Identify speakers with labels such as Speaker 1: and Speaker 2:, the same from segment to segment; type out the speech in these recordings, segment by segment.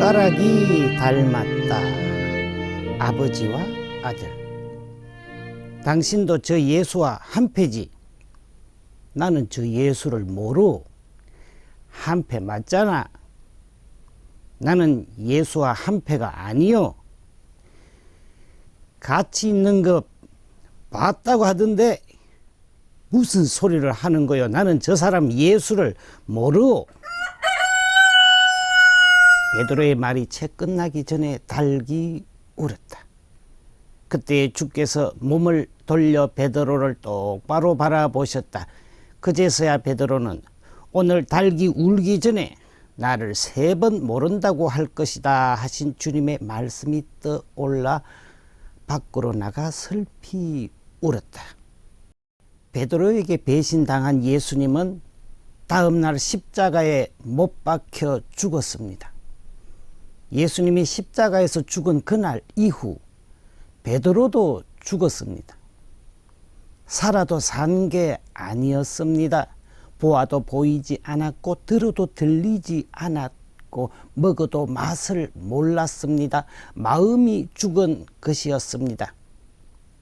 Speaker 1: 손가락이 닮았다. 아버지와 아들. 당신도 저 예수와 한패지. 나는 저 예수를 모르. 한패 맞잖아. 나는 예수와 한패가 아니요. 같이 있는 거 봤다고 하던데 무슨 소리를 하는 거요. 나는 저 사람 예수를 모르. 베드로의 말이 채 끝나기 전에 닭이 울었다. 그때 주께서 몸을 돌려 베드로를 똑바로 바라보셨다. 그제서야 베드로는 오늘 닭이 울기 전에 나를 3번 모른다고 할 것이다 하신 주님의 말씀이 떠올라 밖으로 나가 슬피 울었다. 베드로에게 배신당한 예수님은 다음 날 십자가에 못 박혀 죽었습니다. 예수님이 십자가에서 죽은 그날 이후 베드로도 죽었습니다. 살아도 산 게 아니었습니다. 보아도 보이지 않았고 들어도 들리지 않았고 먹어도 맛을 몰랐습니다. 마음이 죽은 것이었습니다.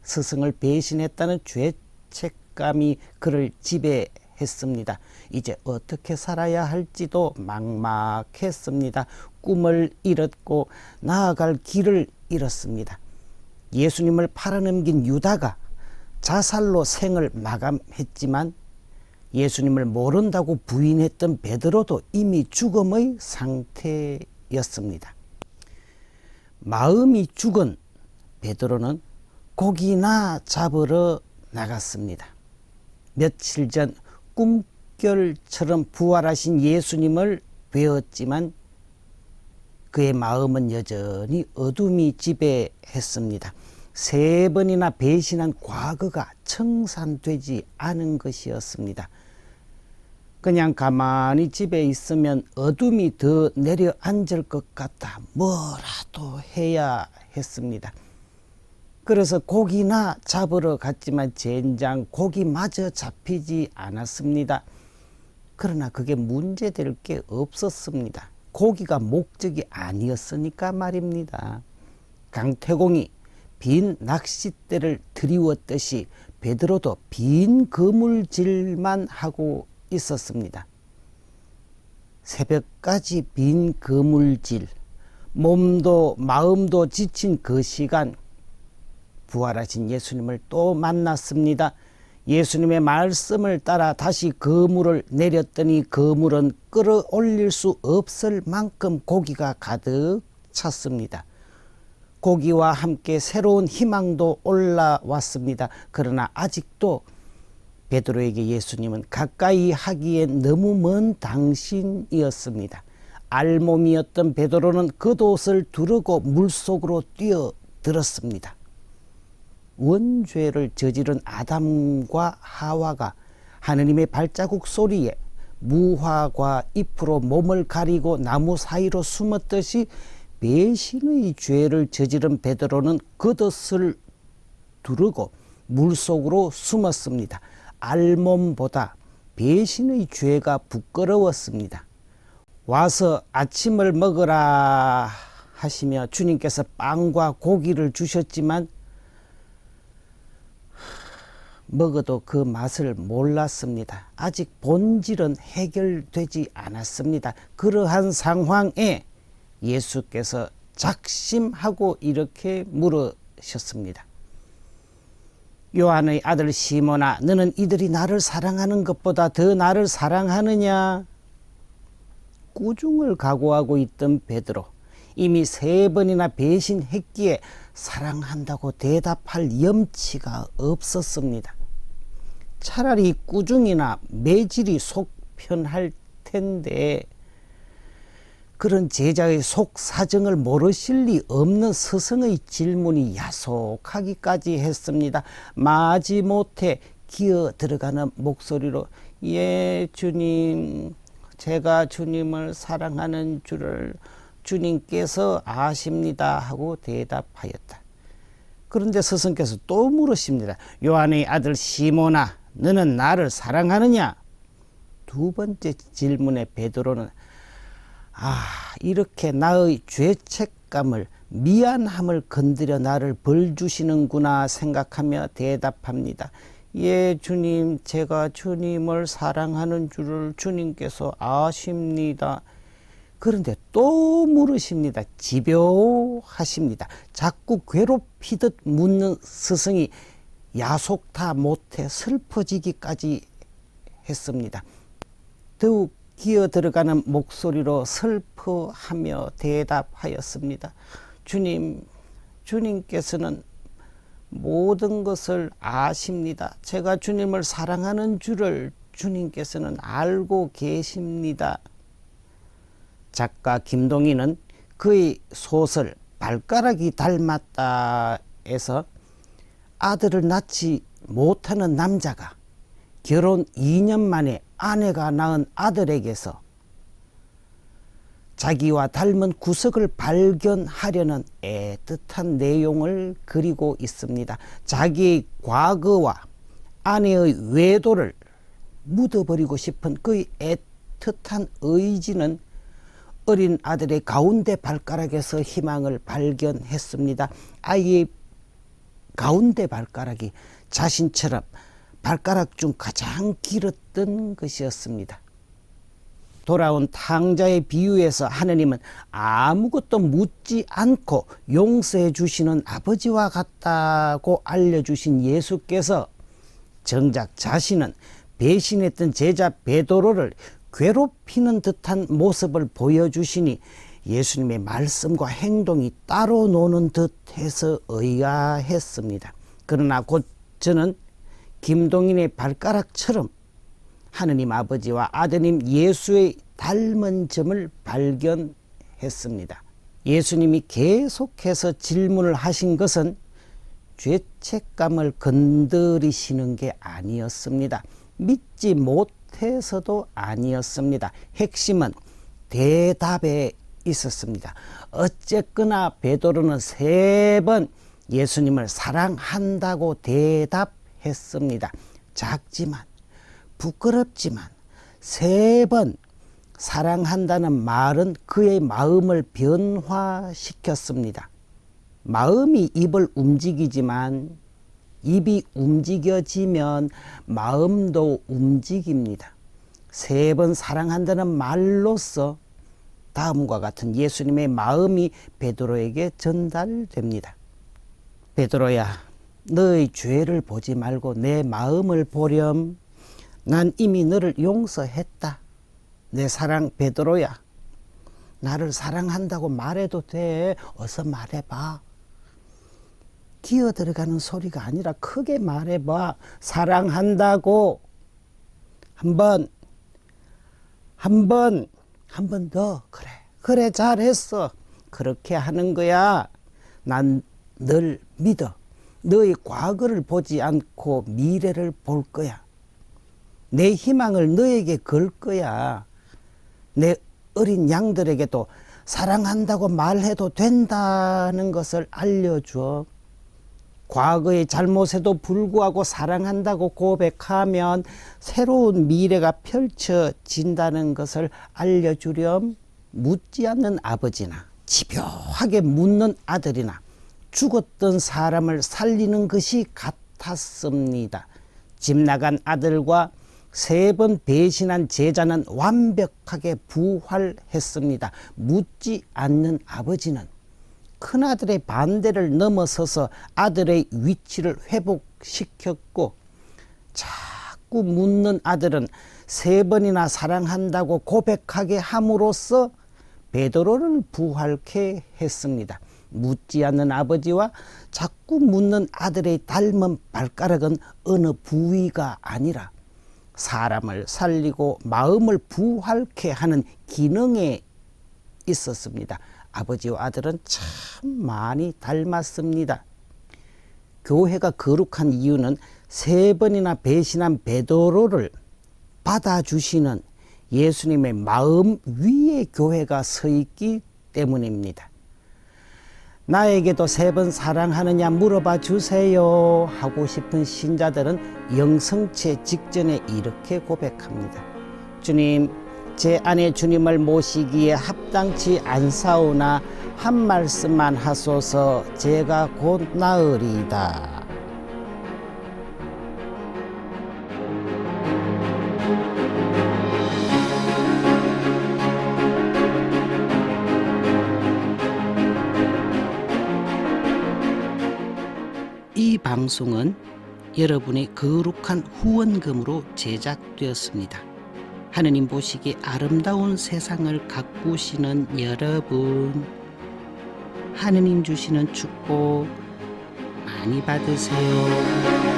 Speaker 1: 스승을 배신했다는 죄책감이 그를 지배했습니다. 이제 어떻게 살아야 할지도 막막했습니다. 꿈을 잃었고 나아갈 길을 잃었습니다. 예수님을 팔아넘긴 유다가 자살로 생을 마감했지만 예수님을 모른다고 부인했던 베드로도 이미 죽음의 상태였습니다. 마음이 죽은 베드로는 고기나 잡으러 나갔습니다. 며칠 전 꿈결처럼 부활하신 예수님을 뵈었지만 그의 마음은 여전히 어둠이 지배했습니다. 3번이나 배신한 과거가 청산되지 않은 것이었습니다. 그냥 가만히 집에 있으면 어둠이 더 내려앉을 것 같아 뭐라도 해야 했습니다. 그래서 고기나 잡으러 갔지만 젠장 고기마저 잡히지 않았습니다. 그러나 그게 문제될 게 없었습니다. 고기가 목적이 아니었으니까 말입니다. 강태공이 빈 낚싯대를 들이웠듯이 베드로도 빈 그물질만 하고 있었습니다. 새벽까지 빈 그물질, 몸도 마음도 지친 그 시간 부활하신 예수님을 또 만났습니다. 예수님의 말씀을 따라 다시 그물을 내렸더니 그물은 끌어올릴 수 없을 만큼 고기가 가득 찼습니다. 고기와 함께 새로운 희망도 올라왔습니다. 그러나 아직도 베드로에게 예수님은 가까이 하기엔 너무 먼 당신이었습니다. 알몸이었던 베드로는 겉옷을 두르고 물속으로 뛰어들었습니다. 원죄를 저지른 아담과 하와가 하느님의 발자국 소리에 무화과 잎으로 몸을 가리고 나무 사이로 숨었듯이 배신의 죄를 저지른 베드로는 겉옷을 두르고 물속으로 숨었습니다. 알몸보다 배신의 죄가 부끄러웠습니다. 와서 아침을 먹으라 하시며 주님께서 빵과 고기를 주셨지만 먹어도 그 맛을 몰랐습니다. 아직 본질은 해결되지 않았습니다. 그러한 상황에 예수께서 작심하고 이렇게 물으셨습니다. 요한의 아들 시몬아, 너는 이들이 나를 사랑하는 것보다 더 나를 사랑하느냐? 꾸중을 각오하고 있던 베드로, 이미 3번이나 배신했기에 사랑한다고 대답할 염치가 없었습니다. 차라리 꾸중이나 매질이 속 편할 텐데 그런 제자의 속 사정을 모르실 리 없는 스승의 질문이 야속하기까지 했습니다. 마지못해 기어 들어가는 목소리로 예 주님, 제가 주님을 사랑하는 줄을 주님께서 아십니다 하고 대답하였다. 그런데 스승께서 또 물으십니다. 요한의 아들 시몬아, 너는 나를 사랑하느냐? 2번째 질문에 베드로는 이렇게 나의 죄책감을, 미안함을 건드려 나를 벌 주시는구나 생각하며 대답합니다. 예, 주님, 제가 주님을 사랑하는 줄을 주님께서 아십니다. 그런데 또 물으십니다. 집요하십니다. 자꾸 괴롭히듯 묻는 스승이 야속다 못해 슬퍼지기까지 했습니다. 더욱 기어 들어가는 목소리로 슬퍼하며 대답하였습니다. 주님, 주님께서는 모든 것을 아십니다. 제가 주님을 사랑하는 줄을 주님께서는 알고 계십니다. 작가 김동희는 그의 소설 발가락이 닮았다에서 아들을 낳지 못하는 남자가 결혼 2년 만에 아내가 낳은 아들에게서 자기와 닮은 구석을 발견하려는 애틋한 내용을 그리고 있습니다. 자기의 과거와 아내의 외도를 묻어버리고 싶은 그의 애틋한 의지는 어린 아들의 가운데 발가락에서 희망을 발견했습니다. 아이의 가운데 발가락이 자신처럼 발가락 중 가장 길었던 것이었습니다. 돌아온 탕자의 비유에서 하느님은 아무것도 묻지 않고 용서해 주시는 아버지와 같다고 알려주신 예수께서 정작 자신은 배신했던 제자 베드로를 괴롭히는 듯한 모습을 보여주시니 예수님의 말씀과 행동이 따로 노는 듯해서 의아했습니다. 그러나 곧 저는 김동인의 발가락처럼 하느님 아버지와 아드님 예수의 닮은 점을 발견했습니다. 예수님이 계속해서 질문을 하신 것은 죄책감을 건드리시는 게 아니었습니다. 믿지 못해서도 아니었습니다. 핵심은 대답에 있었습니다. 어쨌거나 베드로는 3번 예수님을 사랑한다고 대답했습니다. 작지만 부끄럽지만 3번 사랑한다는 말은 그의 마음을 변화시켰습니다. 마음이 입을 움직이지만 입이 움직여지면 마음도 움직입니다. 3번 사랑한다는 말로써 다음과 같은 예수님의 마음이 베드로에게 전달됩니다. 베드로야, 너의 죄를 보지 말고 내 마음을 보렴. 난 이미 너를 용서했다. 내 사랑 베드로야, 나를 사랑한다고 말해도 돼. 어서 말해봐. 기어 들어가는 소리가 아니라 크게 말해봐. 사랑한다고. 한 번 더. 그래 잘했어. 그렇게 하는 거야. 난 널 믿어. 너의 과거를 보지 않고 미래를 볼 거야. 내 희망을 너에게 걸 거야. 내 어린 양들에게도 사랑한다고 말해도 된다는 것을 알려줘. 과거의 잘못에도 불구하고 사랑한다고 고백하면 새로운 미래가 펼쳐진다는 것을 알려주렴. 묻지 않는 아버지나 집요하게 묻는 아들이나 죽었던 사람을 살리는 것이 같았습니다. 집 나간 아들과 3번 배신한 제자는 완벽하게 부활했습니다. 묻지 않는 아버지는 큰아들의 반대를 넘어서서 아들의 위치를 회복시켰고, 자꾸 묻는 아들은 3번이나 사랑한다고 고백하게 함으로써 베드로를 부활케 했습니다. 묻지 않는 아버지와 자꾸 묻는 아들의 닮은 발가락은 어느 부위가 아니라 사람을 살리고 마음을 부활케 하는 기능에 있었습니다. 아버지와 아들은 참 많이 닮았습니다. 교회가 거룩한 이유는 3번이나 배신한 베드로를 받아주시는 예수님의 마음 위에 교회가 서 있기 때문입니다. 나에게도 3번 사랑하느냐 물어봐 주세요 하고 싶은 신자들은 영성체 직전에 이렇게 고백합니다. 주님, 제 아내 주님을 모시기에 합당치 않사오나 한 말씀만 하소서. 제가 곧 나으리이다. 이 방송은 여러분의 거룩한 후원금으로 제작되었습니다. 하느님 보시기에 아름다운 세상을 가꾸시는 여러분, 하느님 주시는 축복 많이 받으세요.